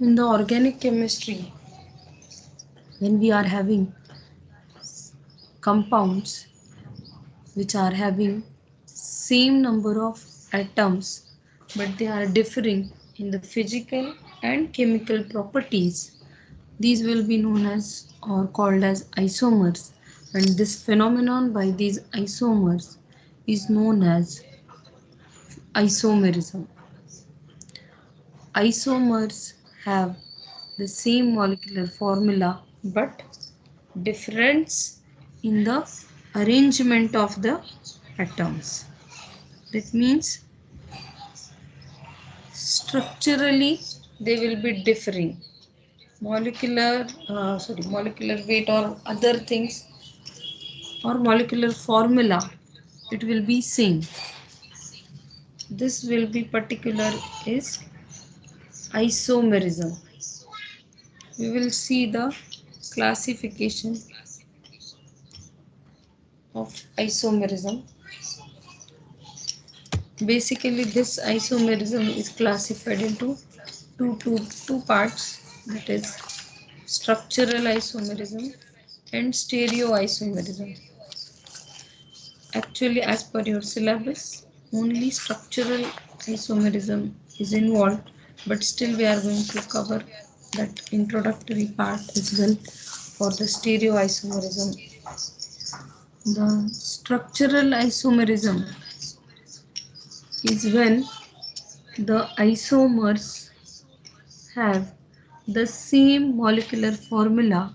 In the organic chemistry, when we are having compounds which are having same number of atoms but they are differing in the physical and chemical properties, these will be known as or called as isomers, and this phenomenon by these isomers is known as isomerism. Isomers have the same molecular formula but difference in the arrangement of the atoms. That means structurally they will be differing. Molecular weight or other things or molecular formula, it will be same. This will be particular is isomerism. We will see the classification of isomerism. Basically, this isomerism is classified into two parts, that is structural isomerism and stereoisomerism. Actually, as per your syllabus, only structural isomerism is involved, but still we are going to cover that introductory part as well for the stereoisomerism. The structural isomerism is when the isomers have the same molecular formula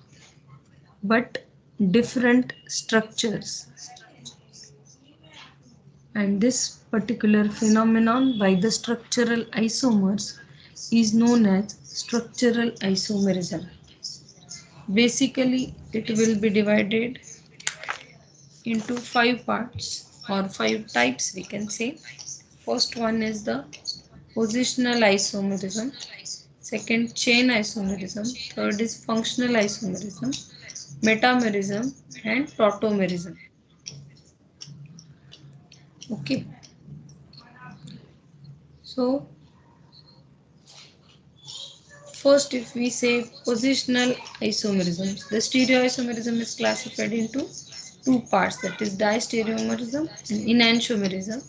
but different structures, and this particular phenomenon by the structural isomers is known as structural isomerism. Basically, it will be divided into five parts or five types, we can say. First one is the positional isomerism, second chain isomerism, third is functional isomerism, metamerism and protomerism. Okay, so first, if we say positional isomerism, the stereoisomerism is classified into two parts, that is distereomerism and enantiomerism.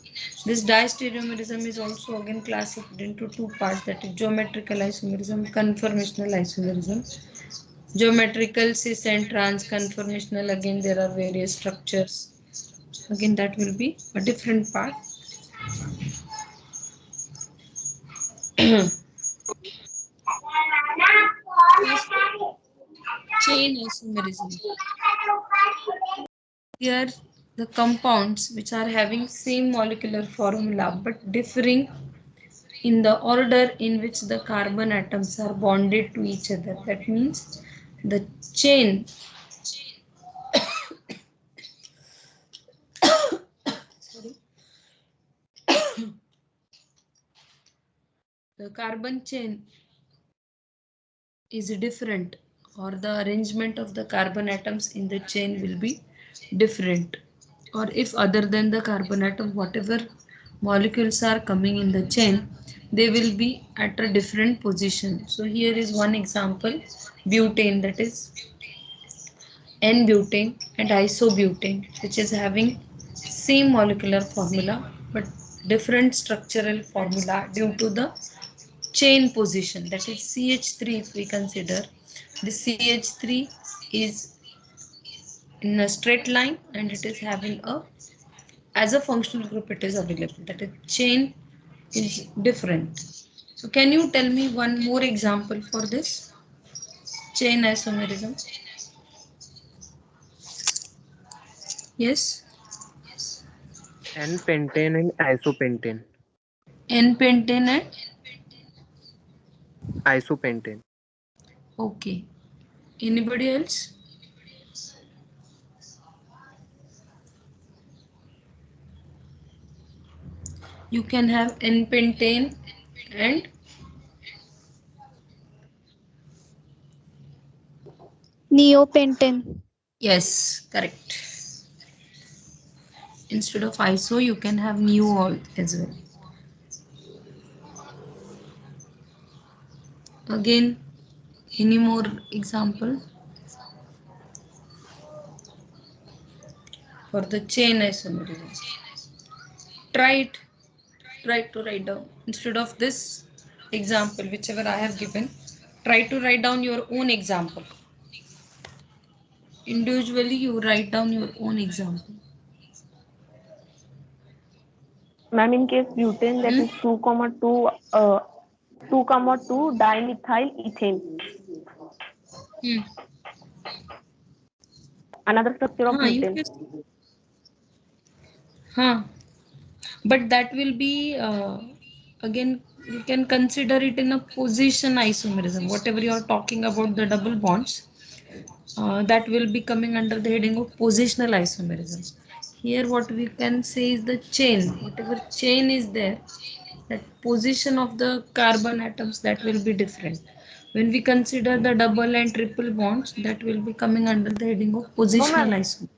This distereomerism is also again classified into two parts, that is geometrical isomerism, conformational isomerism. Geometrical, cis and trans, conformational, again there are various structures. Again that will be a different part. Chain isomerism. Here, the compounds which are having same molecular formula but differing in the order in which the carbon atoms are bonded to each other. That means the chain sorry, the carbon chain is different, or the arrangement of the carbon atoms in the chain will be different, or if other than the carbon atom whatever molecules are coming in the chain, they will be at a different position. So here is one example, butane, that is N-butane and isobutane, which is having same molecular formula but different structural formula due to the chain position, that is CH3. If we consider, the CH3 is in a straight line and it is having a, as a functional group it is available, that is chain is different. So can you tell me one more example for this chain isomerism? Yes. N-pentane and isopentane. N-pentane and Isopentane. okay. Anybody else? You can have N-pentane and Neopentane. yes, correct. Instead of iso, you can have neo as well. Again, any more example for the chain isomerism? Try it. Try to write down instead of this example, whichever I have given. Try to write down your own example. Individually, you write down your own example. Ma'am, in case butane, that is 2,2 dimethyl ethane. Hmm. Another structure of You butane. can, but that will be again, you can consider it in a position isomerism. Whatever you are talking about the double bonds, that will be coming under the heading of positional isomerism. Here, what we can say is the chain. Whatever chain is there, that position of the carbon atoms, that will be different. When we consider the double and triple bonds, that will be coming under the heading of No, positional ma'am, isomerism.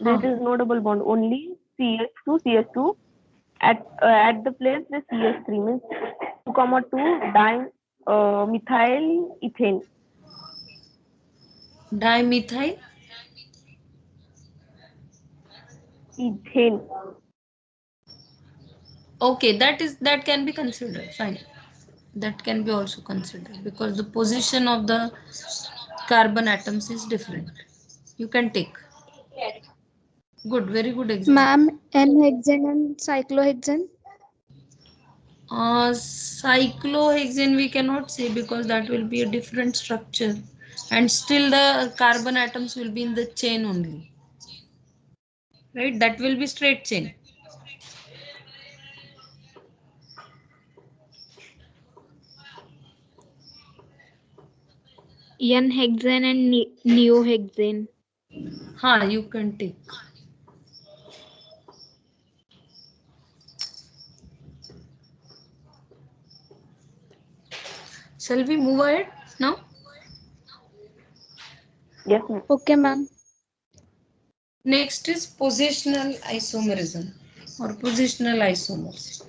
there is no double bond. Only CH2 at the place the CH3 means 2,2 dimethyl ethane. Dimethyl. Ethane. Okay, that can be considered. Fine. That can be also considered because the position of the carbon atoms is different. You can take. Good, very good example. Ma'am, N-hexane and cyclohexane. Cyclohexane we cannot say because that will be a different structure, and still the carbon atoms will be in the chain only, right? That will be straight chain. N-hexane and neohexane. You can take. Shall we move ahead now? Yes, ma'am. Okay, ma'am. Next is positional isomerism or positional isomers.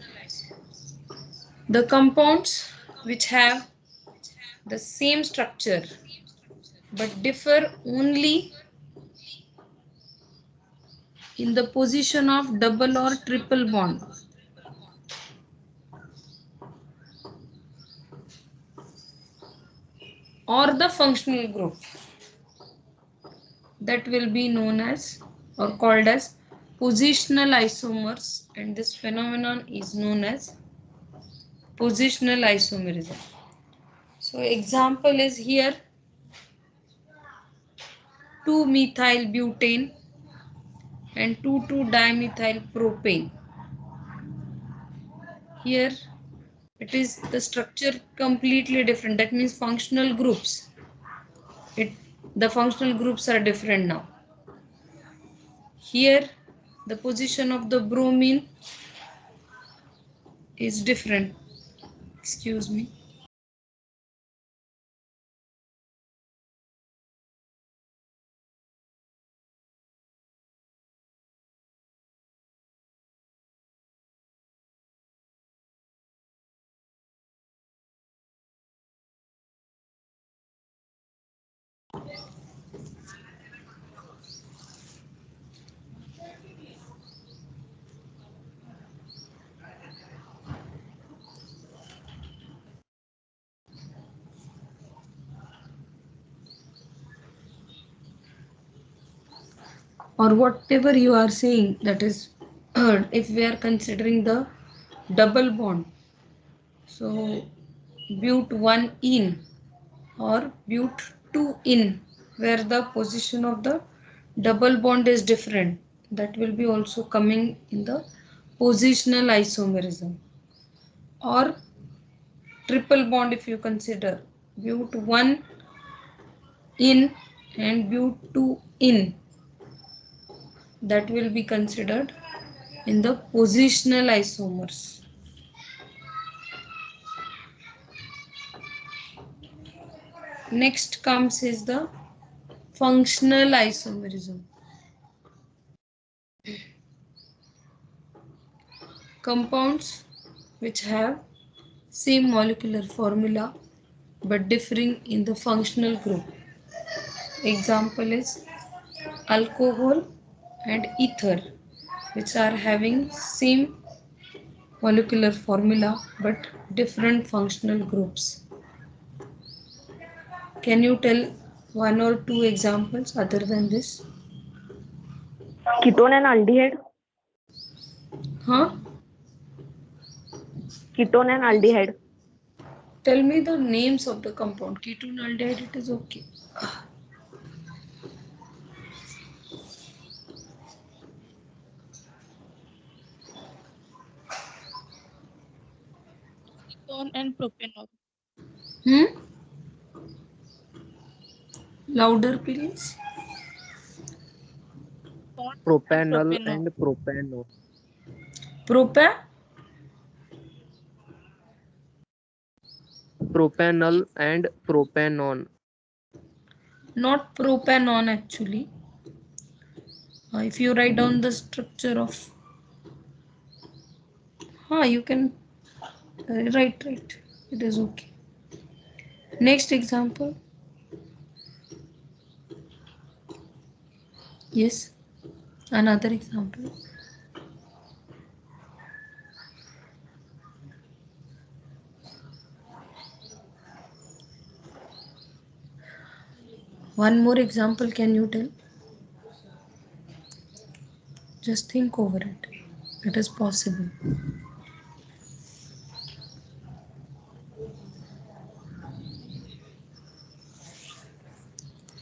The compounds which have the same structure but differ only in the position of double or triple bond. Or the functional group, that will be known as or called as positional isomers, and this phenomenon is known as positional isomerism. So example is here 2-methyl butane and 2,2-dimethyl propane. Here it is the structure completely different. That means functional groups. The functional groups are different now. Here the position of the bromine is different. Excuse me. Or whatever you are saying, that is if we are considering the double bond, so but 1 in or but 2 in, where the position of the double bond is different, that will be also coming in the positional isomerism. Or triple bond, if you consider but 1 in and but 2 in, that will be considered in the positional isomers. Next comes is the functional isomerism. Compounds which have same molecular formula but differing in the functional group. Example is alcohol and ether, which are having same molecular formula but different functional groups. Can you tell one or two examples other than this? Ketone and aldehyde. Huh? Ketone and aldehyde. Tell me the names of the compound. Ketone, aldehyde, it is okay. Ketone and propanol. Hmm? Louder, please. Ketone and Propanol propanol. and propanol. Propa? Propanol and propanon. Not propanon actually. If you write down the structure of, you can write. It is okay. Next example. Yes. Another example. One more example. Can you tell? Just think over it. It is possible.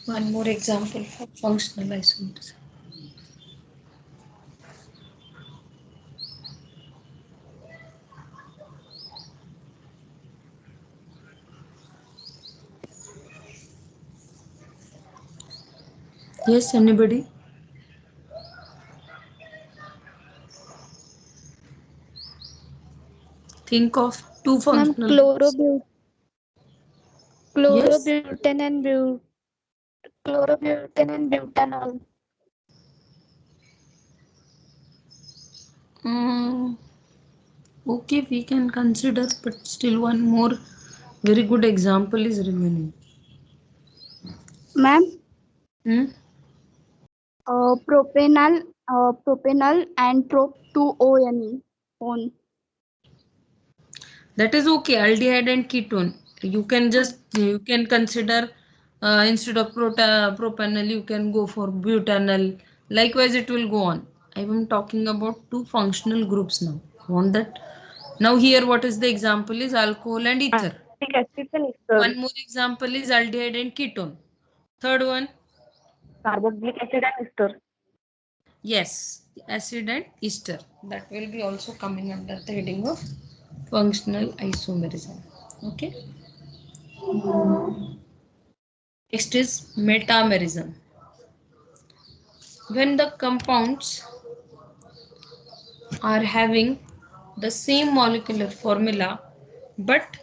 One more example for functional isomerism. Yes, anybody? Think of two Ma'am, functional groups. Yes. chlorobutane and butanol. Okay, we can consider, but still one more very good example is remaining. Ma'am, Hmm? propanol and prop-2-ONE. That is okay. Aldehyde and ketone. You can consider instead of propanol, you can go for butanol. Likewise, it will go on. I am talking about two functional groups now. Want that? Now here, what is the example is alcohol and ether. Acetic acid and ester. One more example is aldehyde and ketone. Third one, Carboxylic acid and ester. yes, acid and ester. That will be also coming under the heading of functional isomerism. Okay. Next is metamerism. When the compounds are having the same molecular formula, but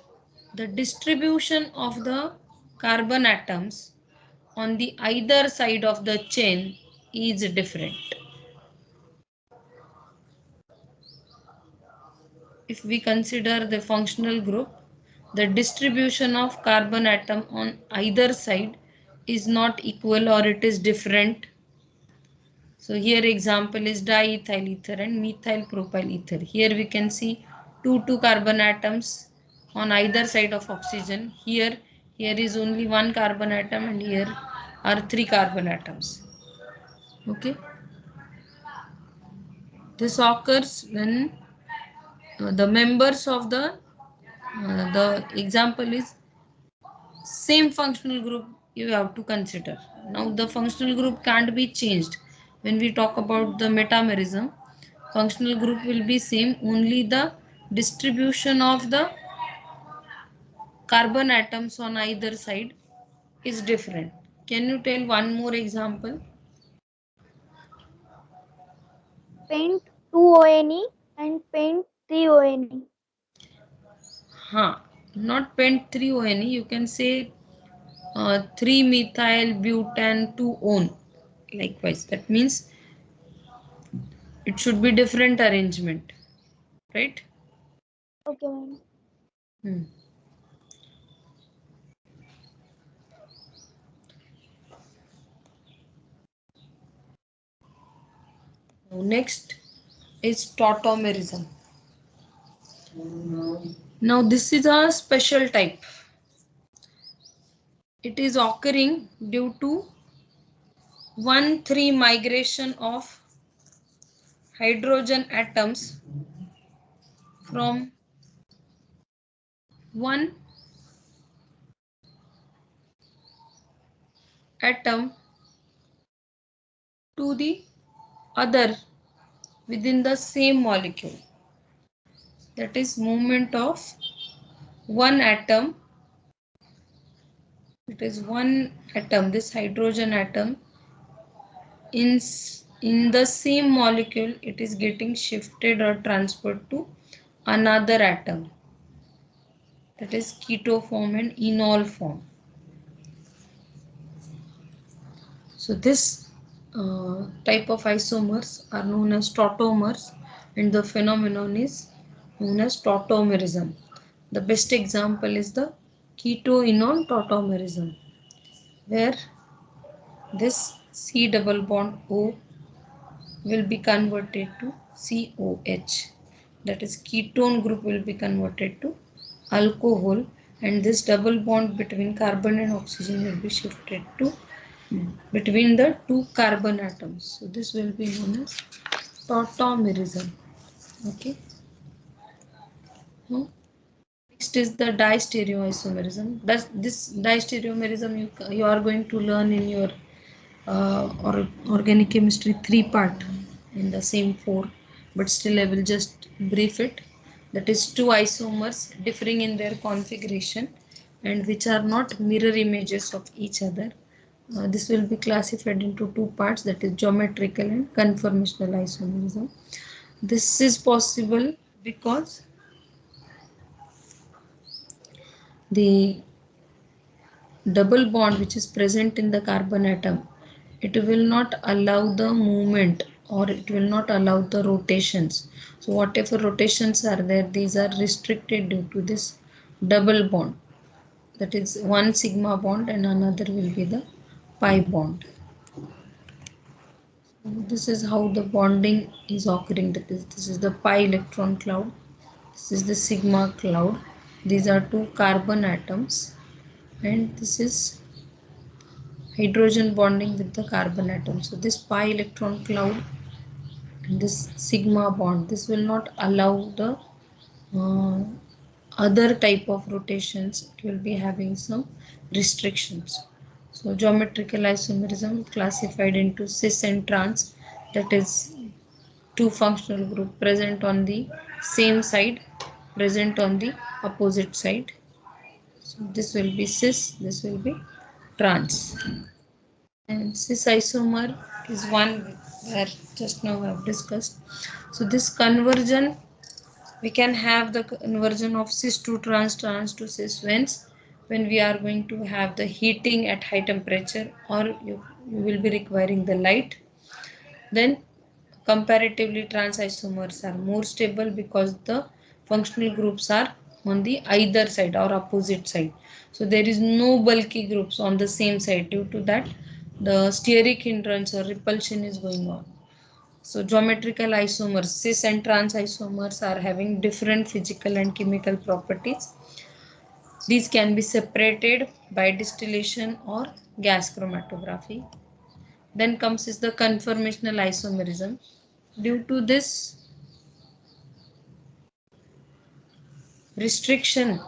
the distribution of the carbon atoms on the either side of the chain is different. If we consider the functional group, the distribution of carbon atom on either side is not equal or it is different. So here example is diethyl ether and methyl propyl ether. Here we can see two carbon atoms on either side of oxygen. Here is only one carbon atom and here are three carbon atoms. Okay. This occurs when the members of the example is same functional group you have to consider. Now the functional group can't be changed. When we talk about the metamerism, functional group will be same, only the distribution of the carbon atoms on either side is different. Can you tell one more example? Paint 2-ONE and paint 3-ONE. Not pent 3-ONE, you can say 3-methyl butane 2-one. Likewise, that means it should be different arrangement, right? Okay, ma'am. Hmm. Now next is tautomerism. Now this is a special type. It is occurring due to 1,3 migration of hydrogen atoms from one atom to the other within the same molecule. That is movement of one atom. It is one atom, this hydrogen atom in the same molecule, it is getting shifted or transferred to another atom. That is keto form and enol form. So this type of isomers are known as tautomers, and the phenomenon is known as tautomerism. The best example is the keto-enol tautomerism, where this C double bond O will be converted to COH. That is, ketone group will be converted to alcohol, and this double bond between carbon and oxygen will be shifted to between the two carbon atoms. So this will be known as tautomerism. Okay. Now, next is the distereoisomerism. This distereomerism you are going to learn in your organic chemistry 3 part in the same 4, but still I will just brief it. That is, two isomers differing in their configuration and which are not mirror images of each other. This will be classified into 2 parts, that is geometrical and conformational isomerism. This is possible because the double bond which is present in the carbon atom, it will not allow the movement or it will not allow the rotations. So whatever rotations are there, these are restricted due to this double bond. That is one sigma bond and another will be the pi bond. So this is how the bonding is occurring. That is, this is the pi electron cloud. This is the sigma cloud. These are two carbon atoms, and this is hydrogen bonding with the carbon atom. So this pi electron cloud and this sigma bond, this will not allow the uh, other type of rotations. It will be having some restrictions. So geometrical isomerism classified into cis and trans, that is two functional group present on the same side, present on the opposite side. So this will be cis, this will be trans. And cis isomer is one where just now I have discussed. So this conversion, we can have the conversion of cis to trans, trans to cis when we are going to have the heating at high temperature, or you will be requiring the light. Then comparatively trans isomers are more stable because the functional groups are on the either side or opposite side. So there is no bulky groups on the same side. Due to that, the steric hindrance or repulsion is going on. So geometrical isomers, cis and trans isomers, are having different physical and chemical properties. These can be separated by distillation or gas chromatography. Then comes is the conformational isomerism. Due to this restriction,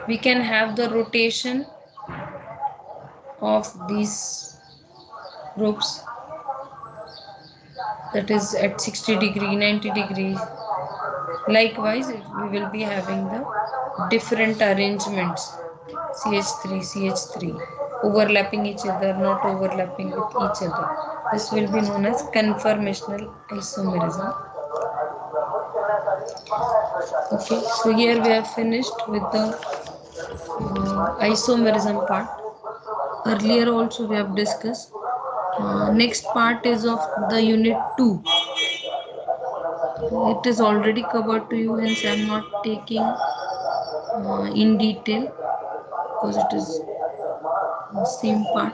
we can have the rotation of these groups, that is at 60 degree, 90 degree. Likewise, we will be having the different arrangements, CH3, CH3, overlapping each other, not overlapping with each other. This will be known as conformational isomerism. Okay, so here we have finished with the isomerism part. Earlier also we have discussed. Next part is of the unit 2. It is already covered to you, hence I am not taking in detail because it is the same part.